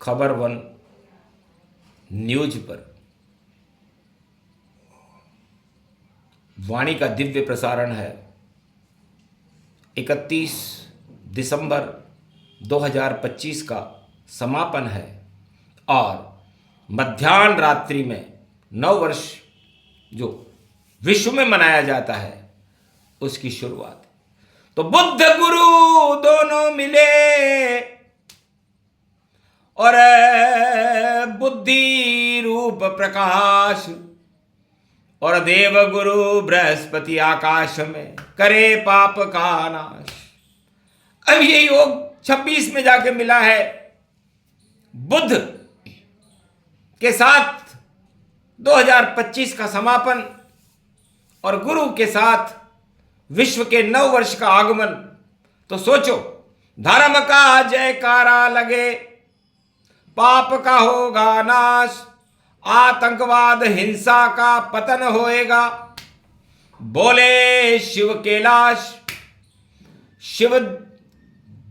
खबर one news पर वाणी का दिव्य प्रसारण है। 31 दिसंबर 2025 का समापन है और मध्याह्न रात्रि में नव वर्ष जो विश्व में मनाया जाता है उसकी शुरुआत। तो बुद्ध गुरु दोनों मिले और बुद्धि रूप प्रकाश और देव गुरु बृहस्पति आकाश में करे पाप का नाश। अब ये योग 26 में जाके मिला है। बुद्ध के साथ 2025 का समापन और गुरु के साथ विश्व के नव वर्ष का आगमन। तो सोचो, धर्म का जयकारा लगे, पाप का होगा नाश, आतंकवाद हिंसा का पतन होएगा, बोले शिव कैलाश। शिव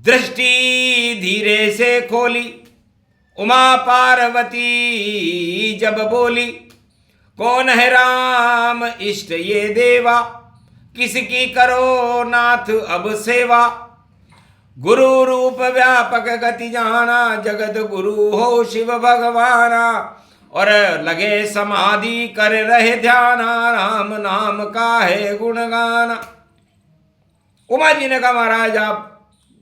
दृष्टि धीरे से खोली, उमा पार्वती जब बोली, कौन है राम इष्ट ये देवा, किसकी करो नाथ अब सेवा। गुरु रूप व्यापक गति जाना, जगत गुरु हो शिव भगवाना। और लगे समाधि कर रहे ध्याना, राम नाम का है गुणगाना। उमा जी ने कहा, महाराज आप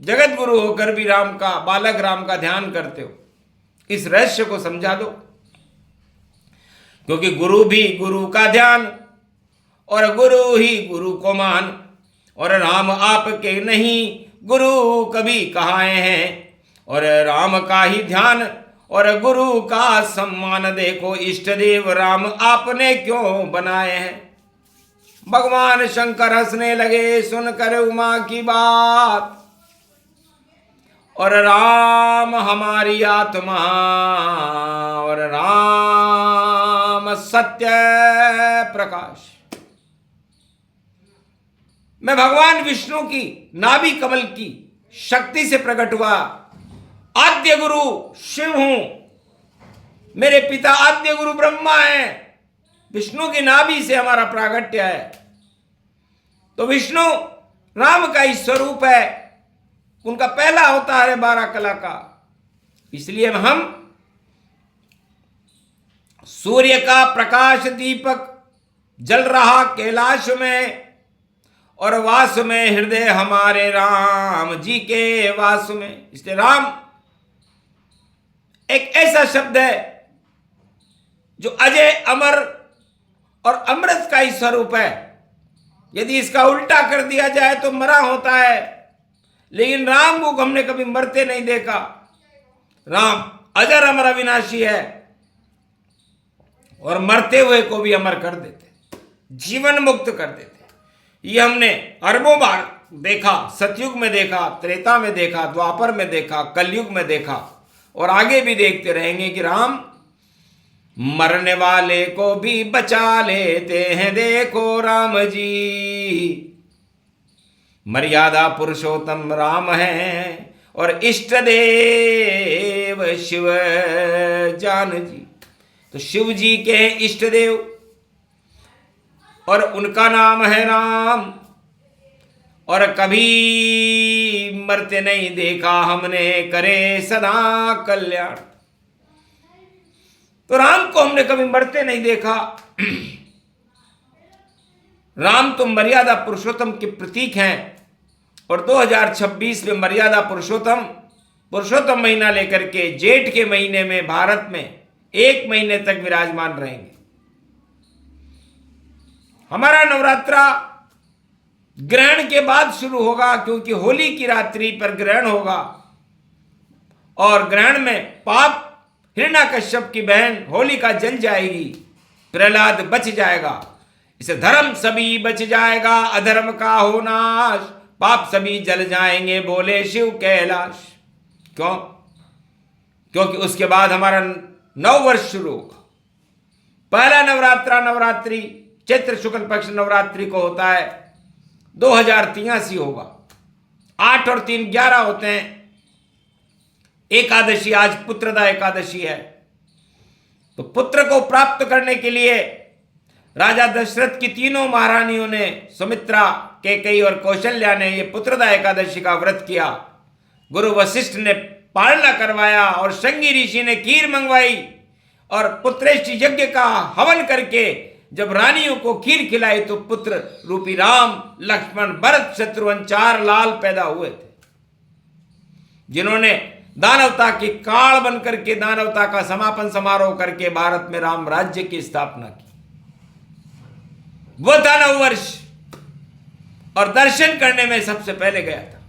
जगत गुरु होकर भी राम का, बालक राम का ध्यान करते हो, इस रहस्य को समझा दो। क्योंकि गुरु भी गुरु का ध्यान और गुरु ही गुरु को मान, और राम आपके नहीं गुरु कभी कहाए हैं। और राम का ही ध्यान और गुरु का सम्मान देखो, इष्ट देव राम आपने क्यों बनाए हैं। भगवान शंकर हंसने लगे सुनकर उमा की बात, और राम हमारी आत्मा और राम सत्य प्रकाश। मैं भगवान विष्णु की नाभि कमल की शक्ति से प्रकट हुआ, आद्य गुरु शिव हूं, मेरे पिता आद्य गुरु ब्रह्मा हैं, विष्णु की नाभि से हमारा प्रागट्य है। तो विष्णु राम का ही स्वरूप है, उनका पहला अवतार है 12 कला का। इसलिए हम सूर्य का प्रकाश दीपक जल रहा कैलाश में, और वास में हृदय हमारे राम जी के वास में। इसलिए राम एक ऐसा शब्द है जो अजय अमर और अमृत का ही स्वरूप है। यदि इसका उल्टा कर दिया जाए तो मरा होता है, लेकिन राम को हमने कभी मरते नहीं देखा। राम अजर अमर अविनाशी है और मरते हुए को भी अमर कर देते, जीवन मुक्त कर देते। ये हमने अरबों बार देखा, सतयुग में देखा, त्रेता में देखा, द्वापर में देखा, कलयुग में देखा, और आगे भी देखते रहेंगे कि राम मरने वाले को भी बचा लेते हैं। देखो राम जी मर्यादा पुरुषोत्तम राम है, और इष्ट देव शिव जान जी। तो शिव जी के हैं इष्ट देव और उनका नाम है राम, और कभी मरते नहीं देखा हमने, करे सदा कल्याण। तो राम को हमने कभी मरते नहीं देखा। राम तो मर्यादा पुरुषोत्तम के प्रतीक हैं, और 2026 में मर्यादा पुरुषोत्तम महीना लेकर के जेठ के महीने में भारत में 1 महीने तक विराजमान रहेंगे। हमारा नवरात्रा ग्रहण के बाद शुरू होगा, क्योंकि होली की रात्रि पर ग्रहण होगा, और ग्रहण में पाप हिरण्याकश्यप की बहन होलिका जल जाएगी, प्रहलाद बच जाएगा। इसे धर्म सभी बच जाएगा, अधर्म का हो नाश, पाप सभी जल जाएंगे, बोले शिव कैलाश। क्यों? क्योंकि उसके बाद हमारा नव वर्ष शुरू होगा। पहला नवरात्रि चैत्र शुक्ल पक्ष नवरात्रि को होता है, 2083 होगा। 8 और 3 11 होते हैं। एकादशी आज पुत्रदा एकादशी है। तो पुत्र को प्राप्त करने के लिए राजा दशरथ की तीनों महारानियों ने, सुमित्रा, कैकेयी और कौशल्या ने ये पुत्रदा एकादशी का व्रत किया। गुरु वशिष्ठ ने पालना करवाया और संगी ऋषि ने खीर मंगवाई और पुत्रेष्टि यज्ञ का हवन करके जब रानियों को खीर खिलाई तो पुत्र रूपी राम, लक्ष्मण, भरत, शत्रुघ्न 4 लाल पैदा हुए थे, जिन्होंने दानवता की काल बन करके दानवता का समापन समारोह करके भारत में राम राज्य की स्थापना की। वो था 9 वर्ष और दर्शन करने में सबसे पहले गया था।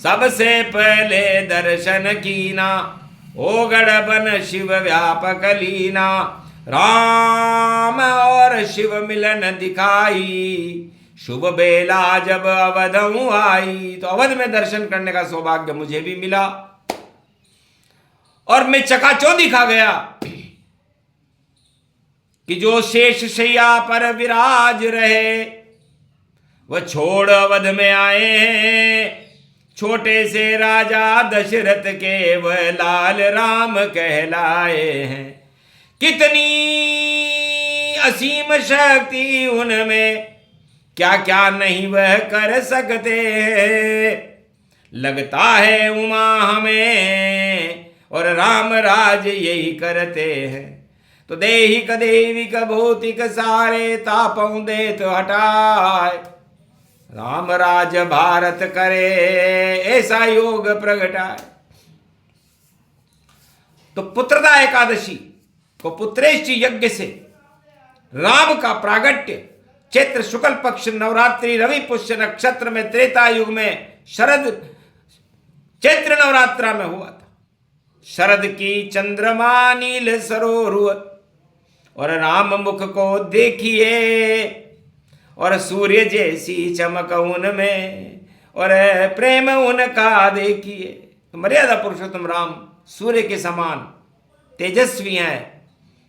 सबसे पहले दर्शन कीना, ओ गढ़बन शिव व्यापक लीना, राम और शिव मिलन दिखाई, शुभ बेला जब अवधऊ आई। तो अवध में दर्शन करने का सौभाग्य मुझे भी मिला और मैं चकाचौंधी खा गया कि जो शेष शैया पर विराज रहे वह छोड़ अवध में आए हैं। छोटे से राजा दशरथ के वह लाल राम कहलाए हैं। कितनी असीम शक्ति उनमें, क्या क्या नहीं वह कर सकते हैं। लगता है उमा हमें और राम राज यही करते हैं। तो देहिक देविक भौतिक सारे तापों दे तो हटाए, राम राज भारत करे ऐसा योग प्रगटाए। तो पुत्रदा एकादशी को पुत्रेष्टि यज्ञ से राम का प्रागट्य चैत्र शुक्ल पक्ष नवरात्रि रवि पुष्य नक्षत्र में त्रेता युग में शरद चैत्र नवरात्रा में हुआ था। शरद की चंद्रमा नील सरोरुह और राम मुख को देखिए और सूर्य जैसी चमक उनमें और प्रेम उनका देखिए। तो मर्यादा पुरुषोत्तम राम सूर्य के समान तेजस्वी हैं।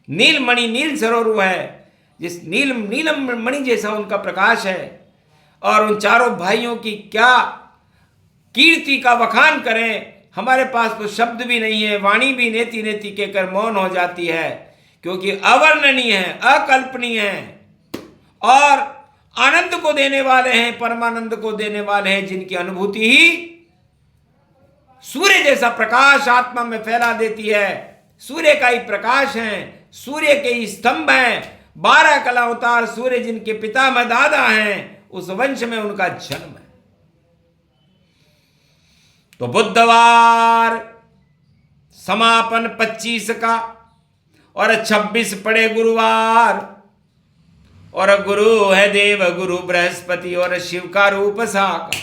नीलमणि नील सरोरुह है, जिस नीलम मणि जैसा उनका प्रकाश है। और उन चारों भाइयों की क्या कीर्ति का बखान करें, हमारे पास तो शब्द भी नहीं है, वाणी भी नेति नेति कहकर मौन हो जाती है, क्योंकि अवर्णनीय है, अकल्पनीय है और आनंद को देने वाले हैं, परमानंद को देने वाले हैं, जिनकी अनुभूति ही सूर्य जैसा प्रकाश आत्मा में फैला देती है। सूर्य का ही प्रकाश है, सूर्य के ही स्तंभ हैं। 12 कला अवतार सूर्य जिनके पितामह दादा हैं, उस वंश में उनका जन्म है। तो बुधवार समापन 25 का और 26 पड़े गुरुवार और गुरु है देव गुरु बृहस्पति और शिव का रूप साका।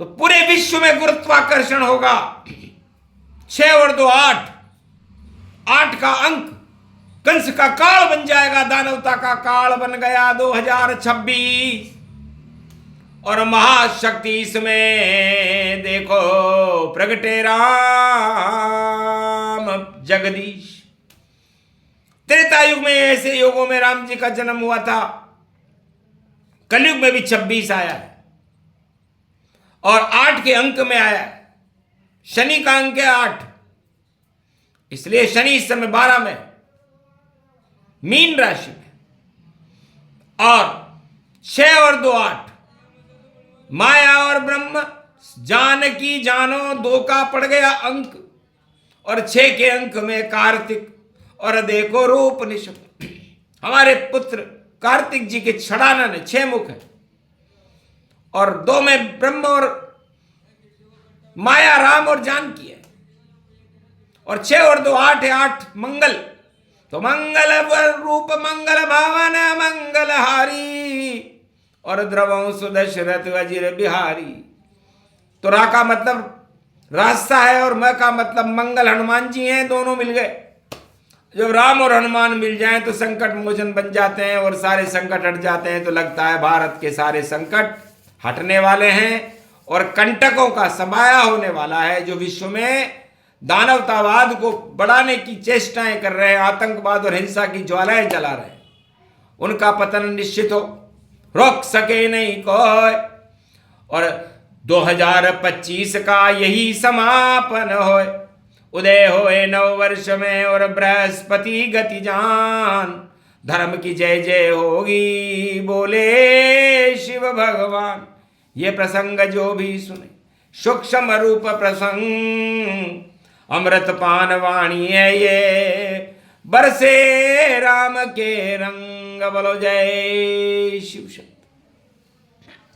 तो पूरे विश्व में गुरुत्वाकर्षण होगा। 6 और 2 8, 8 का अंक कंस का काल बन जाएगा, दानवता का काल बन गया 2026। और महाशक्ति इसमें देखो प्रगटे राम जगदीश। त्रेता युग में ऐसे युगों में राम जी का जन्म हुआ था। कलयुग में भी 26 आया है और 8 के अंक में आया है। शनि का अंक है 8, इसलिए शनि इस समय 12 में मीन राशि में। और 6 और 2 8, माया और ब्रह्म जानकी जानो 2 का पड़ गया अंक और 6 के अंक में कार्तिक और देखो रूप निशुम्भ। हमारे पुत्र कार्तिक जी के छड़ानन है, 6 मुख है और 2 में ब्रह्म और माया राम और जानकी है और 6 और 2 8 है, 8 मंगल। तो मंगल रूप मंगल भावन मंगलहारी और द्रवं सुदशरथ वज्र बिहारी। तो रा का मतलब रास्ता है और म का मतलब मंगल हनुमान जी हैं, दोनों मिल गए। जब राम और हनुमान मिल जाएं तो संकट मोचन बन जाते हैं और सारे संकट हट जाते हैं। तो लगता है भारत के सारे संकट हटने वाले हैं और कंटकों का समाया होने वाला है, जो विश्व में दानवतावाद को बढ़ाने की चेष्टाएं कर रहे हैं, आतंकवाद और हिंसा की ज्वालाएं जला रहे हैं, उनका पतन निश्चित हो, रोक सके नहीं कोई। और 2025 का यही समापन होए, उदय होए नव वर्ष में और बृहस्पति गति जान, धर्म की जय जय होगी बोले शिव भगवान। ये प्रसंग जो भी सुने सूक्ष्म रूप प्रसंग, अमृत पान वाणी है ये, बरसे राम के रंग। बोलो जय शिव।